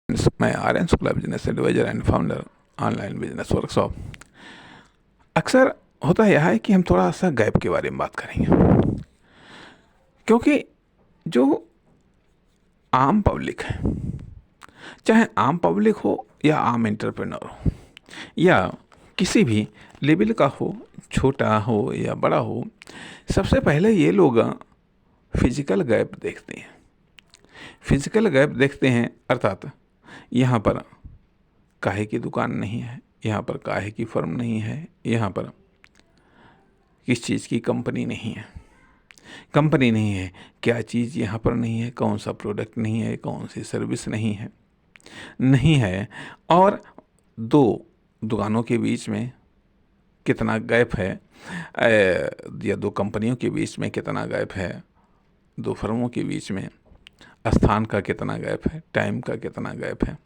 मैं Aryan Shukla, business advisor and founder online business workshop. अक्सर होता यह है कि हम थोड़ा सा गैप के बारे में बात करेंगे, क्योंकि जो आम पब्लिक है, चाहे आम पब्लिक हो या आम एंटरप्रेन्योर हो या किसी भी लेवल का हो, छोटा हो या बड़ा हो, सबसे पहले ये लोग फिजिकल गैप देखते हैं। फिजिकल गैप देखते हैं अर्थात यहाँ पर काहे की दुकान नहीं है, यहाँ पर काहे की फर्म नहीं है, यहाँ पर किस चीज़ की कंपनी नहीं है, क्या चीज़ यहाँ पर नहीं है, कौन सा प्रोडक्ट नहीं है, कौन सी सर्विस नहीं है और दो दुकानों के बीच में कितना गैप है, या दो कंपनियों के बीच में कितना गैप है, दो फर्मों के बीच में स्थान का कितना गैप है, टाइम का कितना गैप है,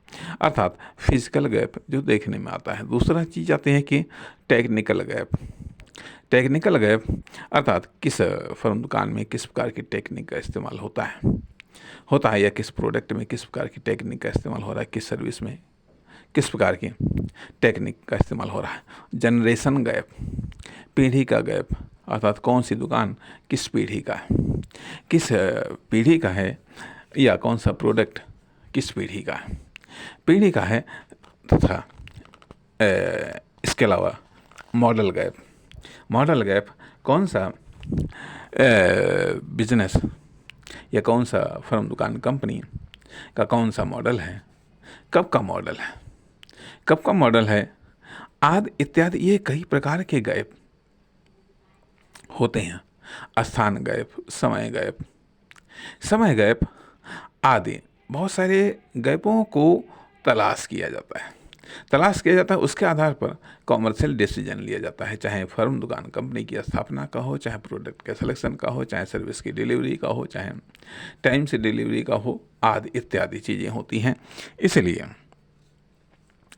अर्थात फिजिकल गैप जो देखने में आता है। दूसरा चीज़ आते हैं कि टेक्निकल गैप अर्थात किस फर्म दुकान में किस प्रकार की टेक्निक का इस्तेमाल होता है या किस प्रोडक्ट में किस प्रकार की टेक्निक का इस्तेमाल हो रहा है, किस सर्विस में किस प्रकार की टेक्निक का इस्तेमाल हो रहा है। जनरेशन गैप, पीढ़ी का गैप अर्थात कौन सी दुकान किस पीढ़ी का है या कौन सा प्रोडक्ट किस पीढ़ी का है तथा इसके अलावा मॉडल गैप कौन सा बिजनेस या कौन सा फर्म दुकान कंपनी का कौन सा मॉडल है, कब का मॉडल है आदि इत्यादि। ये कई प्रकार के गैप होते हैं। स्थान गैप, समय गैप आदि बहुत सारे गैपों को तलाश किया जाता है। उसके आधार पर कॉमर्शियल डिसीजन लिया जाता है, चाहे फर्म दुकान कंपनी की स्थापना का हो, चाहे प्रोडक्ट के सिलेक्शन का हो, चाहे सर्विस की डिलीवरी का हो, चाहे टाइम से डिलीवरी का हो आदि इत्यादि चीज़ें होती हैं।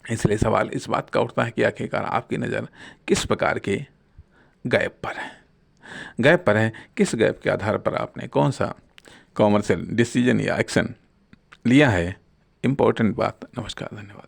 इसलिए सवाल इस बात का उठता है कि आखिरकार आपकी नज़र किस प्रकार के गैप पर है, किस गैप के आधार पर आपने कौन सा कॉमर्शियल डिसीजन या एक्शन लिया है। इम्पोर्टेंट बात। नमस्कार, धन्यवाद।